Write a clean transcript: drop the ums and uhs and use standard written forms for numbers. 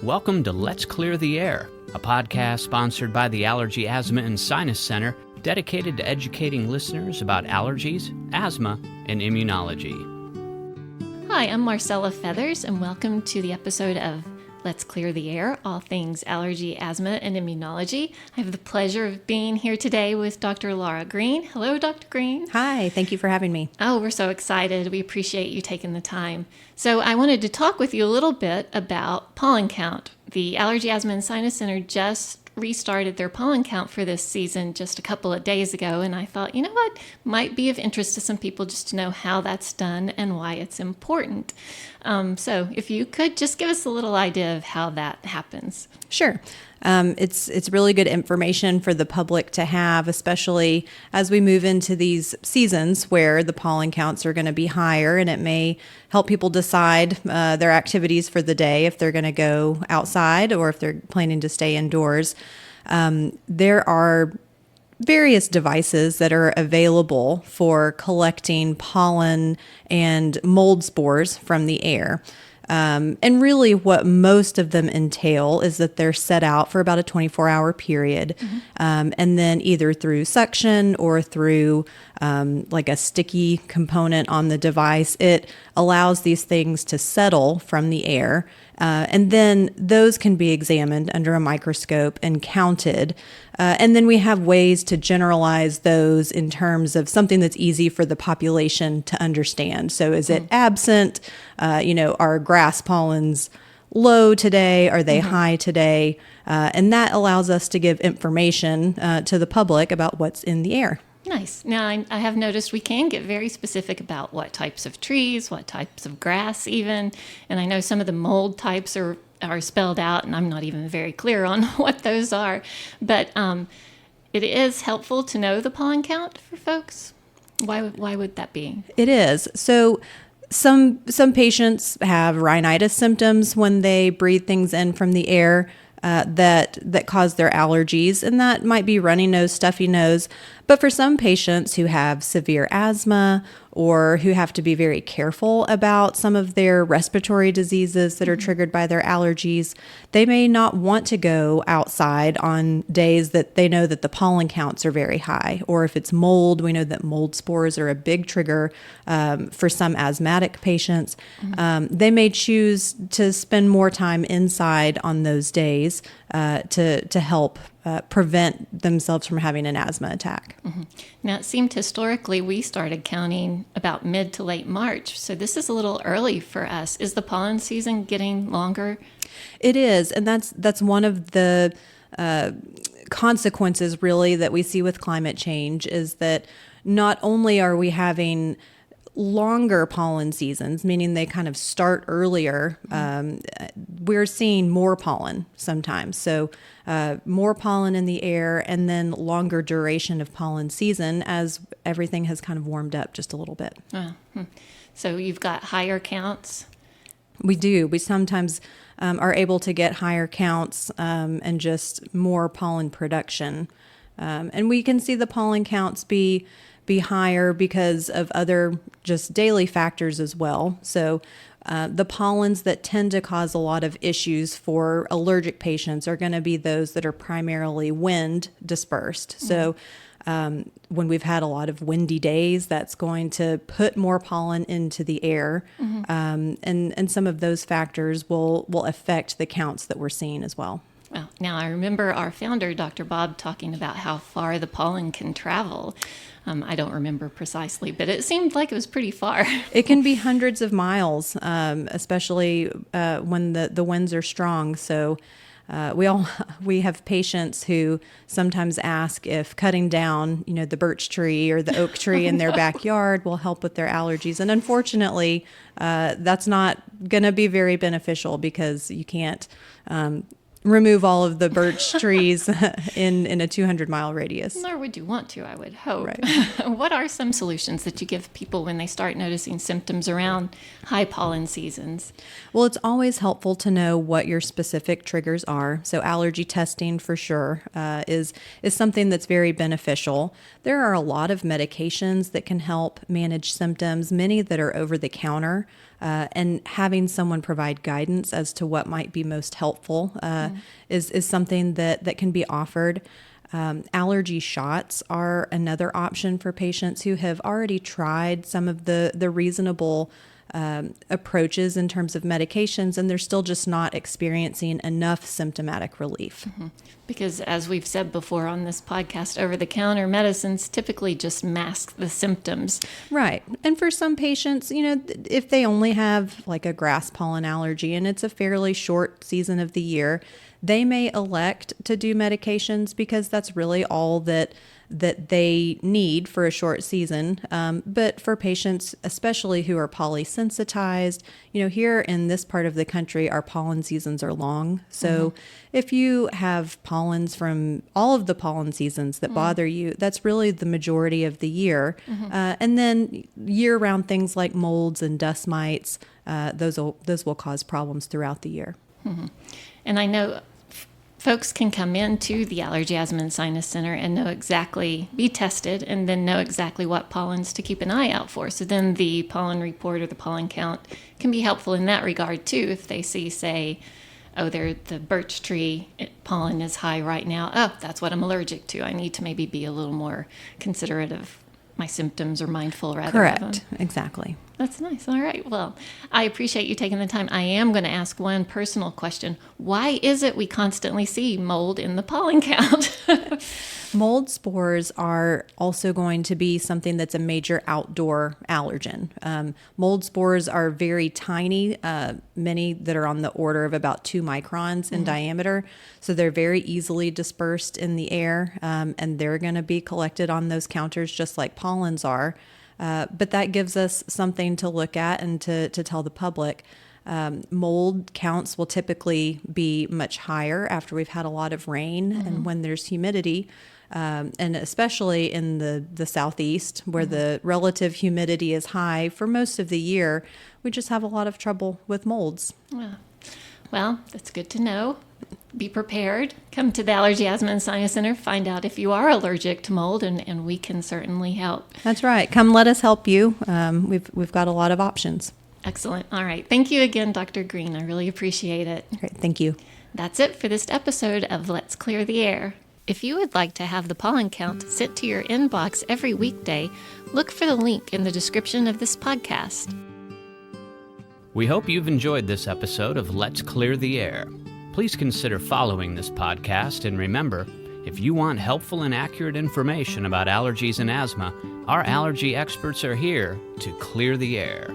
Welcome to Let's Clear the Air, a podcast sponsored by the Allergy, Asthma, and Sinus Center, dedicated to educating listeners about allergies, asthma, and immunology. Hi, I'm Marcella Feathers, and welcome to the episode of Let's Clear the Air, all things allergy, asthma, and immunology. I have the pleasure of being here today with Dr. Laura Green. Hello, Dr. Green. Hi, thank you for having me. Oh, we're so excited. We appreciate you taking the time. So I wanted to talk with you a little bit about pollen count. The Allergy, Asthma, and Sinus Center just restarted their pollen count for this season just a couple of days ago, and I thought, you know what, might be of interest to some people just to know how that's done and why it's important. So if you could just give us a little idea of how that happens. Sure. It's really good information for the public to have, especially as we move into these seasons where the pollen counts are going to be higher, and it may help people decide their activities for the day, if they're going to go outside or if they're planning to stay indoors. There are various devices that are available for collecting pollen and mold spores from the air. And really what most of them entail is that they're set out for about a 24-hour period. And then either through suction or through like a sticky component on the device, it allows these things to settle from the air. And then those can be examined under a microscope and counted. And then we have ways to generalize those in terms of something that's easy for the population to understand. So is it absent? Are grass pollens low today? Are they high today? And that allows us to give information to the public about what's in the air. Nice. Now, I have noticed we can get very specific about what types of trees, what types of grass even, and I know some of the mold types are spelled out, and I'm not even very clear on what those are, but it is helpful to know the pollen count for folks. Why would that be? It is. So some patients have rhinitis symptoms when they breathe things in from the air that cause their allergies, and that might be runny nose, stuffy nose. But for some patients who have severe asthma or who have to be very careful about some of their respiratory diseases that are triggered by their allergies, they may not want to go outside on days that they know that the pollen counts are very high. Or if it's mold, we know that mold spores are a big trigger for some asthmatic patients. They may choose to spend more time inside on those days to help prevent themselves from having an asthma attack. Now, it seemed historically we started counting about mid to late March, so this is a little early for us. Is the pollen season getting longer? It is, and that's one of the consequences really that we see with climate change, is that not only are we having longer pollen seasons, meaning they kind of start earlier, we're seeing more pollen sometimes. So more pollen in the air, and then longer duration of pollen season as everything has kind of warmed up just a little bit. So you've got higher counts? We do. We sometimes are able to get higher counts and just more pollen production. And we can see the pollen counts be higher because of other just daily factors as well. So the pollens that tend to cause a lot of issues for allergic patients are going to be those that are primarily wind dispersed. So when we've had a lot of windy days, that's going to put more pollen into the air. And some of those factors will affect the counts that we're seeing as well. Well, now I remember our founder, Dr. Bob, talking about how far the pollen can travel. I don't remember precisely, but it seemed like it was pretty far. It can be hundreds of miles, especially when the winds are strong. So we have patients who sometimes ask if cutting down, the birch tree or the oak tree in their backyard will help with their allergies. And unfortunately, that's not going to be very beneficial because you can't remove all of the birch trees in a 200-mile radius. Nor would you want to, I would hope. Right. What are some solutions that you give people when they start noticing symptoms around high pollen seasons? Well, it's always helpful to know what your specific triggers are. So allergy testing for sure is something that's very beneficial. There are a lot of medications that can help manage symptoms, many that are over the counter. And having someone provide guidance as to what might be most helpful is something that can be offered. Allergy shots are another option for patients who have already tried some of the reasonable approaches in terms of medications, and they're still just not experiencing enough symptomatic relief. Because as we've said before on this podcast, over-the-counter medicines typically just mask the symptoms. Right. And for some patients, if they only have like a grass pollen allergy and it's a fairly short season of the year, they may elect to do medications because that's really all that they need for a short season. But for patients, especially who are polysensitized, here in this part of the country, our pollen seasons are long. So if you have pollens from all of the pollen seasons that bother you, that's really the majority of the year. And then year-round things like molds and dust mites, those will cause problems throughout the year. And I know folks can come into the Allergy, Asthma, and Sinus Center and be tested, and then know exactly what pollens to keep an eye out for. So then the pollen report or the pollen count can be helpful in that regard too. If they see, say, the birch tree pollen is high right now. Oh, that's what I'm allergic to. I need to maybe be a little more considerate of my symptoms or mindful rather. Correct. Exactly. That's nice. All right. Well, I appreciate you taking the time. I am going to ask one personal question. Why is it we constantly see mold in the pollen count? Mold spores are also going to be something that's a major outdoor allergen. Mold spores are very tiny, many that are on the order of about 2 microns in diameter. So they're very easily dispersed in the air, and they're going to be collected on those counters just like pollens are. But that gives us something to look at and to tell the public. Mold counts will typically be much higher after we've had a lot of rain and when there's humidity. And especially in the southeast where the relative humidity is high for most of the year, we just have a lot of trouble with molds. Yeah. Well, that's good to know. Be prepared. Come to the Allergy, Asthma, and Sinus Center. Find out if you are allergic to mold, and we can certainly help. That's right. Come let us help you. We've got a lot of options. Excellent. All right. Thank you again, Dr. Green. I really appreciate it. Great. Thank you. That's it for this episode of Let's Clear the Air. If you would like to have the pollen count sent to your inbox every weekday, look for the link in the description of this podcast. We hope you've enjoyed this episode of Let's Clear the Air. Please consider following this podcast, and remember, if you want helpful and accurate information about allergies and asthma, our allergy experts are here to clear the air.